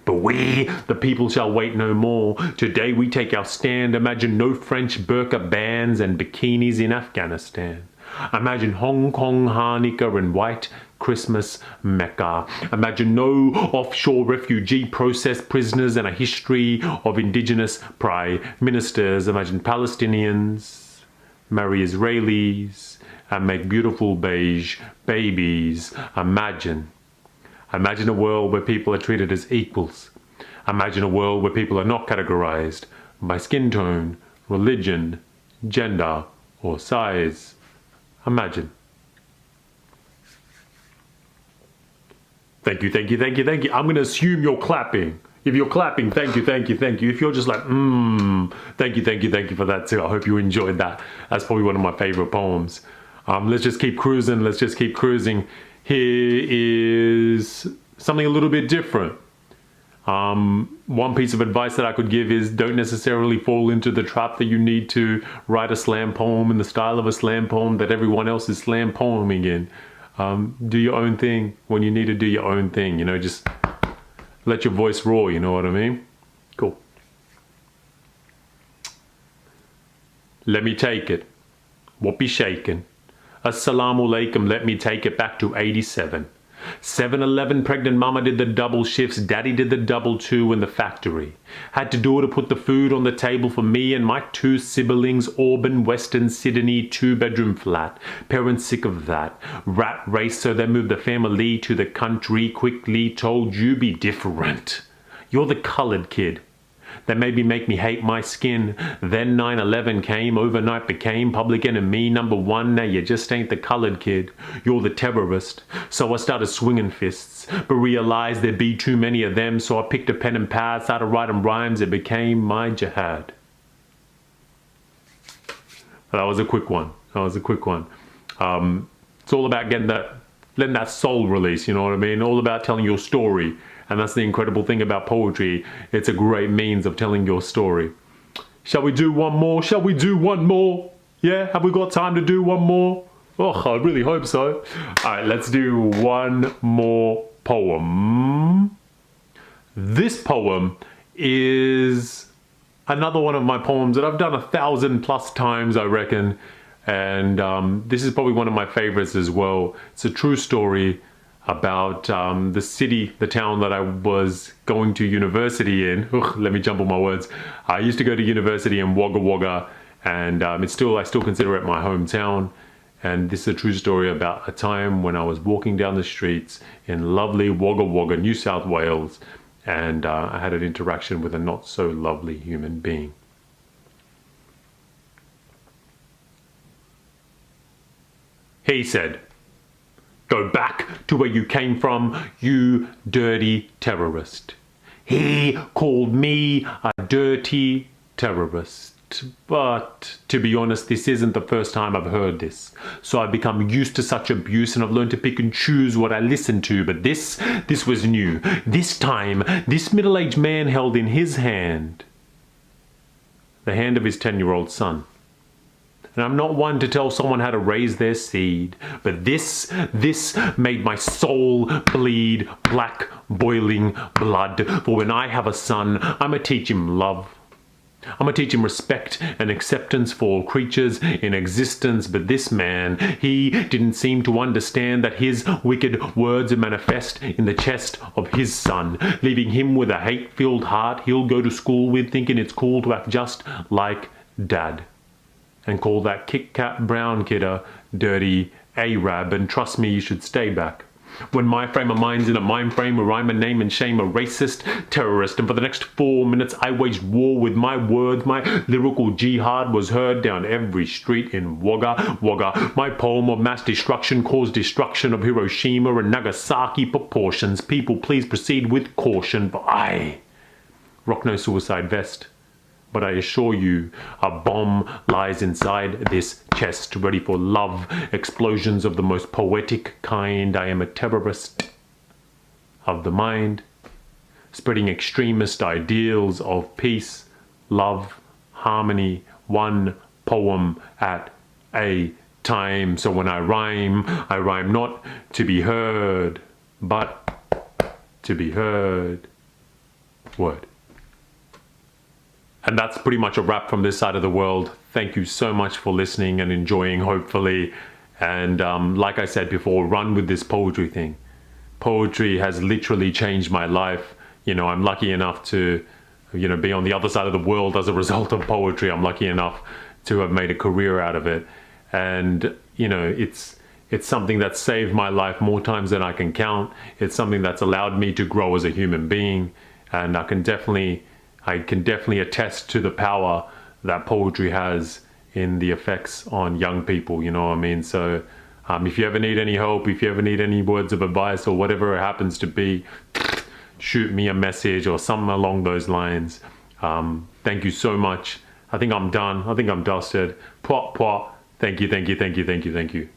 But we, the people, shall wait no more. Today we take our stand. Imagine no French burqa bans and bikinis in Afghanistan. Imagine Hong Kong Hanukkah and white Christmas Mecca. Imagine no offshore refugee process prisoners and a history of indigenous prime ministers. Imagine Palestinians marry Israelis and make beautiful beige babies. Imagine a world where people are treated as equals. Imagine a world where people are not categorized by skin tone, religion, gender, or size. Imagine. Thank you, thank you, thank you, thank you. I'm going to assume you're clapping. If you're clapping, thank you, thank you, thank you. If you're just like, thank you, thank you, thank you for that too. I hope you enjoyed that. That's probably one of my favorite poems. Let's just keep cruising. Let's just keep cruising. Here is something a little bit different. One piece of advice that I could give is don't necessarily fall into the trap that you need to write a slam poem in the style of a slam poem that everyone else is slam poeming in. Do your own thing when you need to do your own thing, you know, just let your voice roar, you know what I mean? Cool. Let me take it. What be shaken? Assalamu alaikum, let me take it back to 87. 7-Eleven, pregnant mama did the double shifts, daddy did the double two in the factory. Had to do it to put the food on the table for me and my two siblings, Auburn, Western Sydney, 2-bedroom flat. Parents sick of that. Rat race, so they moved the family to the country, quickly told you be different. You're the colored kid. That maybe make me hate my skin. Then 9/11 came, overnight became public enemy #1. Now you just ain't the colored kid. You're the terrorist. So I started swinging fists, but realized there'd be too many of them. So I picked a pen and pad, started writing rhymes. It became my jihad. That was a quick one. That was a quick one. It's all about letting that soul release. You know what I mean? All about telling your story. And that's the incredible thing about poetry. It's a great means of telling your story. Shall we do one more? Shall we do one more? Yeah, have we got time to do one more? Oh, I really hope so. All right, let's do one more poem. This poem is another one of my poems that I've done 1,000+ times, I reckon. And this is probably one of my favorites as well. It's a true story about the city, the town that I was going to university in. Let me jumble my words. I used to go to university in Wagga Wagga, and I still consider it my hometown. And this is a true story about a time when I was walking down the streets in lovely Wagga Wagga, New South Wales, and I had an interaction with a not so lovely human being. He said, "Go back to where you came from, you dirty terrorist." He called me a dirty terrorist. But to be honest, this isn't the first time I've heard this. So I've become used to such abuse and I've learned to pick and choose what I listen to. But this was new. This time, this middle-aged man held in his hand the hand of his 10-year-old son. And I'm not one to tell someone how to raise their seed, but this made my soul bleed black, boiling blood. For when I have a son, I'ma teach him love. I'ma teach him respect and acceptance for all creatures in existence. But this man, he didn't seem to understand that his wicked words are manifest in the chest of his son, leaving him with a hate-filled heart he'll go to school with, thinking it's cool to act just like dad. And call that Kit-Kat brown kidder dirty Arab, and trust me, you should stay back. When my frame of mind's in a mind frame where I'm a name and shame a racist terrorist, and for the next 4 minutes I waged war with my words. My lyrical jihad was heard down every street in Wagga Wagga. My poem of mass destruction caused destruction of Hiroshima and Nagasaki proportions. People, please proceed with caution, for I rock no suicide vest. But I assure you, a bomb lies inside this chest, ready for love, explosions of the most poetic kind. I am a terrorist of the mind, spreading extremist ideals of peace, love, harmony, one poem at a time. So when I rhyme not to be heard, but to be heard. Word. And that's pretty much a wrap from this side of the world. Thank you so much for listening and enjoying, hopefully. And like I said before, run with this poetry thing. Poetry has literally changed my life. You know, I'm lucky enough to, you know, be on the other side of the world as a result of poetry. I'm lucky enough to have made a career out of it. And, you know, it's something that's saved my life more times than I can count. It's something that's allowed me to grow as a human being. And I can definitely attest to the power that poetry has in the effects on young people, you know what I mean? So If you ever need any help, if you ever need any words of advice or whatever it happens to be, shoot me a message or something along those lines. Thank you so much. I think I'm done. I think I'm dusted. Pwah, pwah. Thank you, thank you, thank you, thank you, thank you.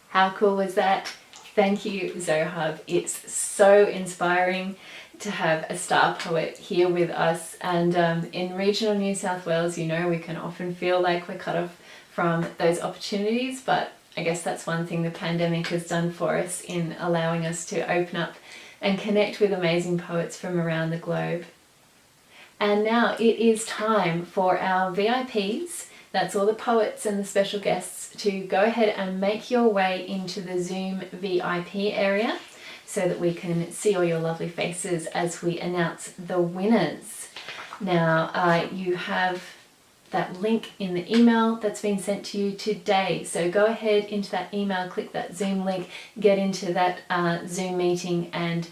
How cool was that? Thank you, Zohab. It's so inspiring to have a star poet here with us. And in regional New South Wales, you know, we can often feel like we're cut off from those opportunities, but I guess that's one thing the pandemic has done for us in allowing us to open up and connect with amazing poets from around the globe. And now it is time for our VIPs, that's all the poets and the special guests, to go ahead and make your way into the Zoom VIP area so that we can see all your lovely faces as we announce the winners. Now, you have that link in the email that's been sent to you today. So go ahead into that email, click that Zoom link, get into that Zoom meeting and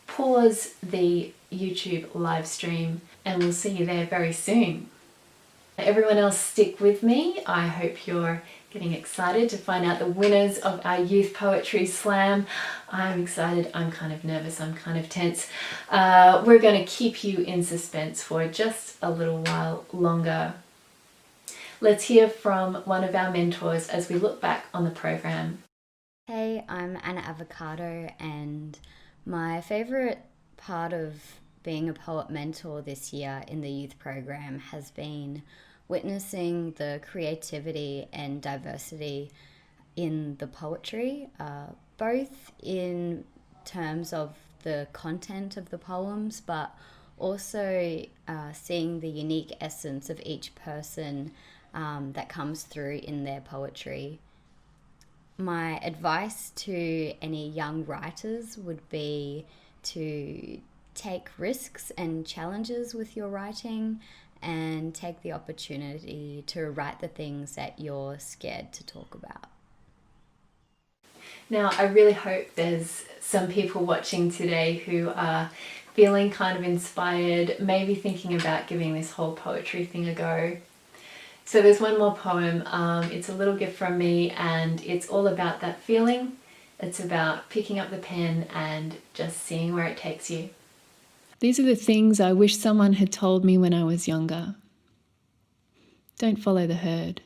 pause the YouTube live stream, and we'll see you there very soon. Everyone else, stick with me. I hope you're getting excited to find out the winners of our Youth Poetry Slam. I'm excited, I'm kind of nervous, I'm kind of tense. We're going to keep you in suspense for just a little while longer. Let's hear from one of our mentors as we look back on the program. Hey, I'm Anna Avocado, and my favourite part of being a poet mentor this year in the youth program has been witnessing the creativity and diversity in the poetry, both in terms of the content of the poems, but also seeing the unique essence of each person that comes through in their poetry. My advice to any young writers would be to take risks and challenges with your writing and take the opportunity to write the things that you're scared to talk about. Now, I really hope there's some people watching today who are feeling kind of inspired, maybe thinking about giving this whole poetry thing a go. So there's one more poem. It's a little gift from me, and it's all about that feeling. It's about picking up the pen and just seeing where it takes you. These are the things I wish someone had told me when I was younger. Don't follow the herd.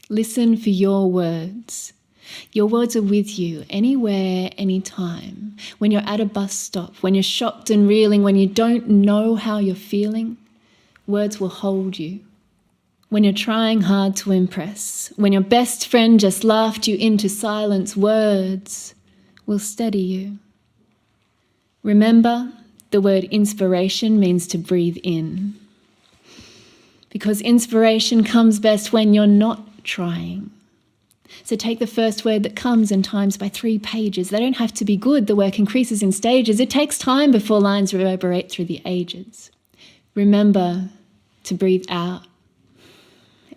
Listen for your words. Your words are with you anywhere, anytime. When you're at a bus stop, when you're shocked and reeling, when you don't know how you're feeling, words will hold you. When you're trying hard to impress, when your best friend just laughed you into silence, words will steady you. Remember, the word inspiration means to breathe in. Because inspiration comes best when you're not trying. So take the first word that comes and times by 3 pages. They don't have to be good. The work increases in stages. It takes time before lines reverberate through the ages. Remember to breathe out.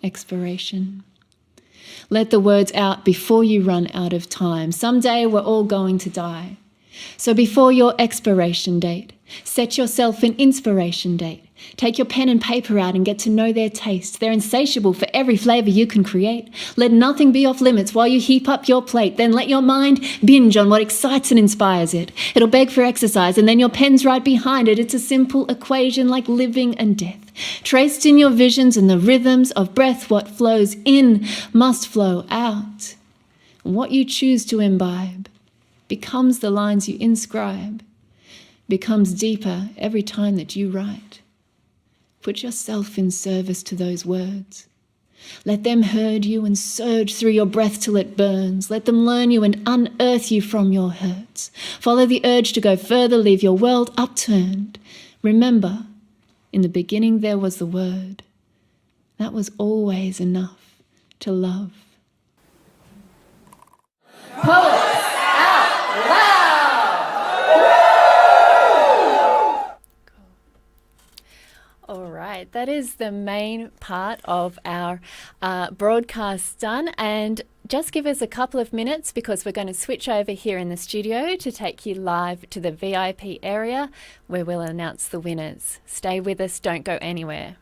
Expiration. Let the words out before you run out of time. Someday we're all going to die. So before your expiration date, set yourself an inspiration date. Take your pen and paper out and get to know their taste. They're insatiable for every flavour you can create. Let nothing be off limits while you heap up your plate. Then let your mind binge on what excites and inspires it. It'll beg for exercise and then your pen's right behind it. It's a simple equation like living and death. Traced in your visions and the rhythms of breath, what flows in must flow out. And what you choose to imbibe becomes the lines you inscribe, becomes deeper every time that you write. Put yourself in service to those words. Let them herd you and surge through your breath till it burns. Let them learn you and unearth you from your hurts. Follow the urge to go further, leave your world upturned. Remember, in the beginning there was the word. That was always enough to love. Poets out loud! All right, that is the main part of our broadcast done, and just give us a couple of minutes because we're going to switch over here in the studio to take you live to the VIP area where we'll announce the winners. Stay with us, don't go anywhere.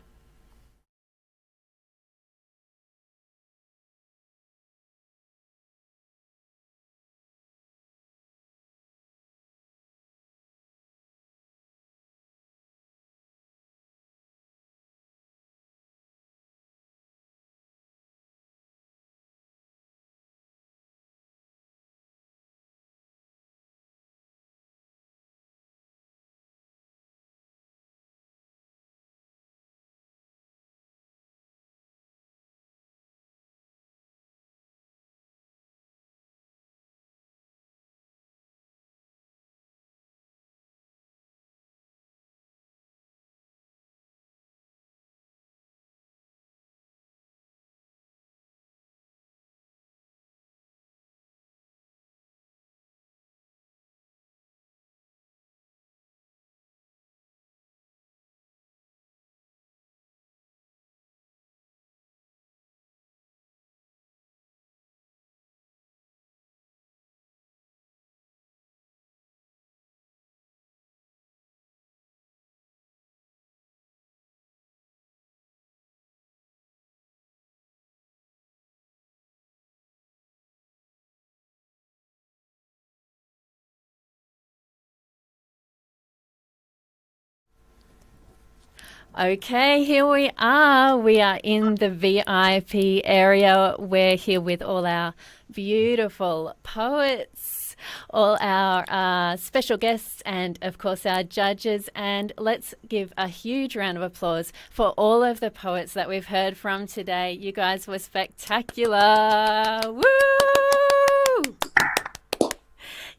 Okay, here we are. We are in the VIP area. We're here with all our beautiful poets, all our special guests, and of course our judges. And let's give a huge round of applause for all of the poets that we've heard from today. You guys were spectacular. Woo!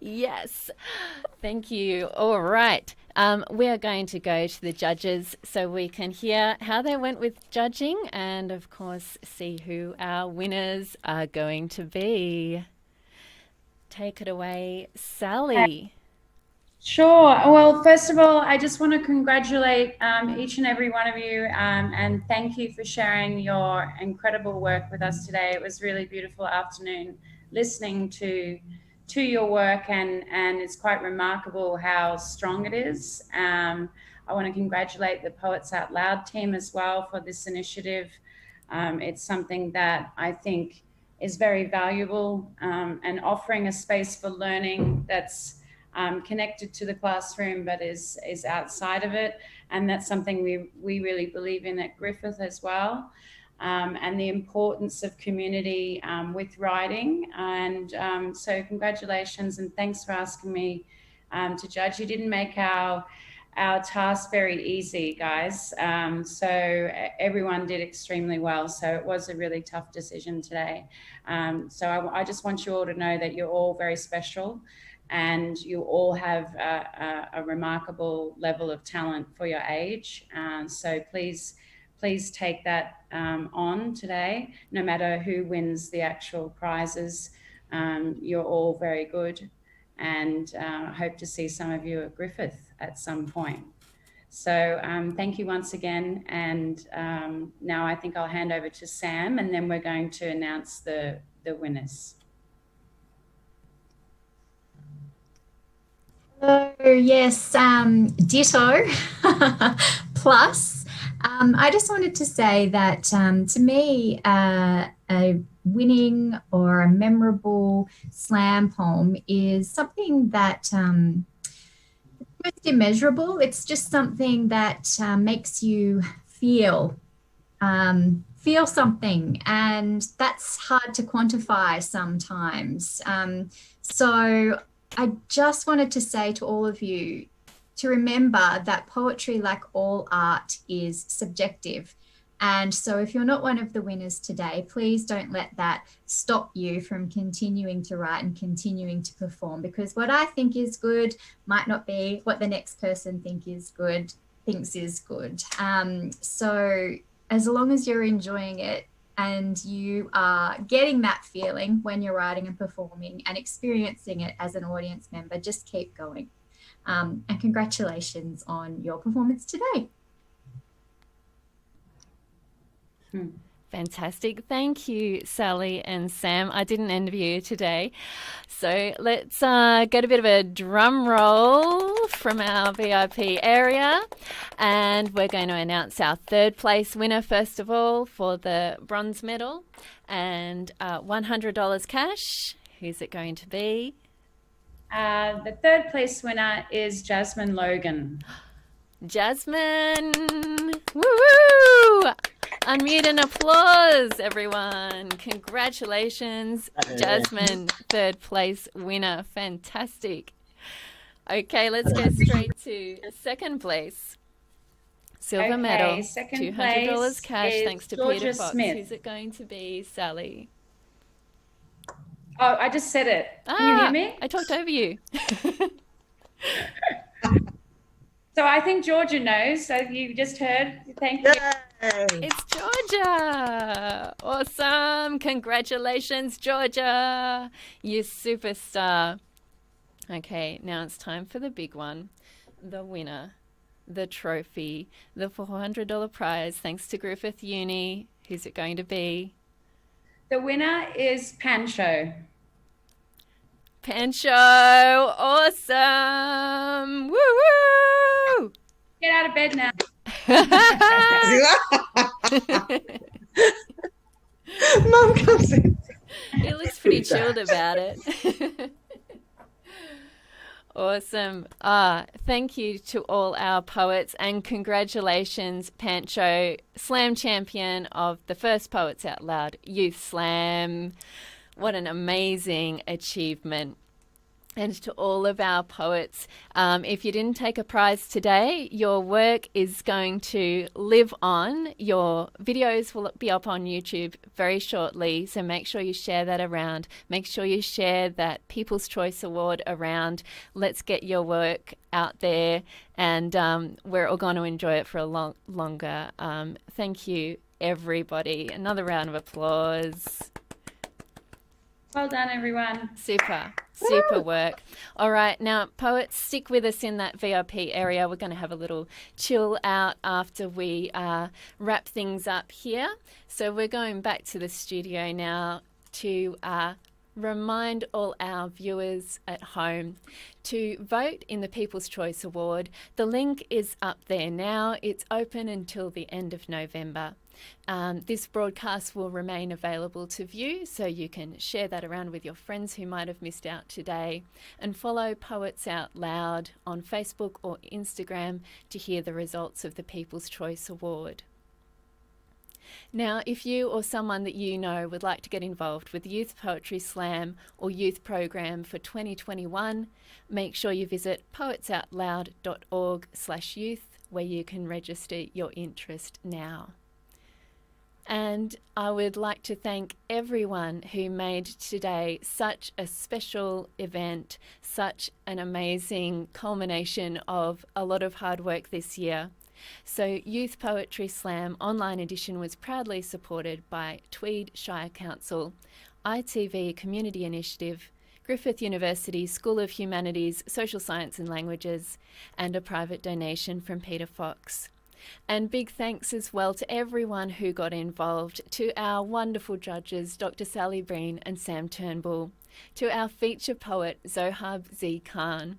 Yes, thank you. All right. We are going to go to the judges so we can hear how they went with judging and, of course, see who our winners are going to be. Take it away, Sally. Sure. Well, first of all, I just want to congratulate each and every one of you and thank you for sharing your incredible work with us today. It was a really beautiful afternoon listening to your work, and it's quite remarkable how strong it is. I want to congratulate the Poets Out Loud team as well for this initiative. It's something that I think is very valuable and offering a space for learning that's connected to the classroom but is outside of it, and that's something we really believe in at Griffith as well. And the importance of community with writing. And so congratulations and thanks for asking me to judge. You didn't make our task very easy, guys. So everyone did extremely well. So it was a really tough decision today. So I just want you all to know that you're all very special and you all have a remarkable level of talent for your age. So please take that on today, no matter who wins the actual prizes. You're all very good, and I hope to see some of you at Griffith at some point. So thank you once again, and now I think I'll hand over to Sam, and then we're going to announce the winners. Hello, yes, ditto plus. I just wanted to say that to me, a winning or a memorable slam poem is something that most immeasurable. It's just something that makes you feel something, and that's hard to quantify sometimes. So I just wanted to say to all of you to remember that poetry, like all art, is subjective. And so if you're not one of the winners today, please don't let that stop you from continuing to write and continuing to perform, because what I think is good might not be what the next person thinks is good. So as long as you're enjoying it and you are getting that feeling when you're writing and performing and experiencing it as an audience member, just keep going. And congratulations on your performance today. Fantastic. Thank you, Sally and Sam. I didn't envy you today. So let's get a bit of a drum roll from our VIP area. And we're going to announce our third place winner, first of all, for the bronze medal. And $100 cash. Who's it going to be? The third place winner is Jasmine Logan. Jasmine! Woo! Unmute and applause, everyone. Congratulations, Jasmine, third place winner. Fantastic. Okay, let's go straight to second place. Silver medal, second $200 cash, thanks to Georgia Peter Fox. Smith. Who's it going to be, Sally? Oh, I just said it. Can you hear me? I talked over you. So I think Georgia knows. So you just heard. Thank you. It's Georgia. Awesome. Congratulations, Georgia. You superstar. Okay, now it's time for the big one. The winner, the trophy, the $400 prize, thanks to Griffith Uni. Who's it going to be? The winner is Pancho. Pancho, awesome. Woo woo! Get out of bed now. Mum comes in. He looks pretty chilled about it. Awesome. Thank you to all our poets, and congratulations, Pancho, Slam champion of the first Poets Out Loud Youth Slam. What an amazing achievement. And to all of our poets, if you didn't take a prize today, your work is going to live on. Your videos will be up on YouTube very shortly, so make sure you share that around. Make sure you share that People's Choice Award around. Let's get your work out there, and we're all going to enjoy it for a longer. Thank you, everybody. Another round of applause. Well done, everyone. Super work. All right, now, poets, stick with us in that VIP area. We're going to have a little chill out after we wrap things up here. So we're going back to the studio now to remind all our viewers at home to vote in the People's Choice Award. The link is up there now. It's open until the end of November. This broadcast will remain available to view, so you can share that around with your friends who might have missed out today, and follow Poets Out Loud on Facebook or Instagram to hear the results of the People's Choice Award. Now, if you or someone that you know would like to get involved with Youth Poetry Slam or Youth Program for 2021, make sure you visit poetsoutloud.org/youth, where you can register your interest now. And I would like to thank everyone who made today such a special event, such an amazing culmination of a lot of hard work this year. So Youth Poetry Slam Online Edition was proudly supported by Tweed Shire Council, ITV Community Initiative, Griffith University School of Humanities, Social Science and Languages, and a private donation from Peter Fox. And big thanks as well to everyone who got involved, to our wonderful judges, Dr. Sally Breen and Sam Turnbull, to our feature poet, Zohab Z. Khan,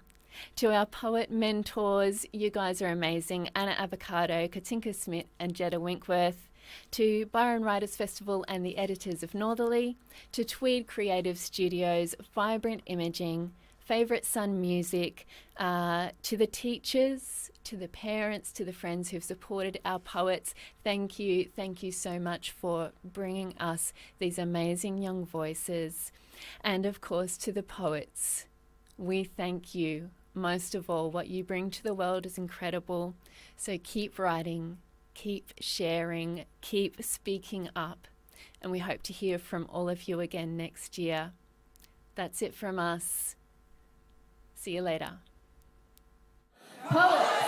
to our poet mentors, you guys are amazing, Anna Avocado, Katinka Smith and Jedda Winkworth, to Byron Writers Festival and the editors of Northerly, to Tweed Creative Studios, Vibrant Imaging, Favourite Son Music, to the teachers, to the parents, to the friends who've supported our poets. Thank you so much for bringing us these amazing young voices. And of course to the poets, we thank you. Most of all, what you bring to the world is incredible. So keep writing, keep sharing, keep speaking up, and we hope to hear from all of you again next year. That's it from us. See you later. Poets.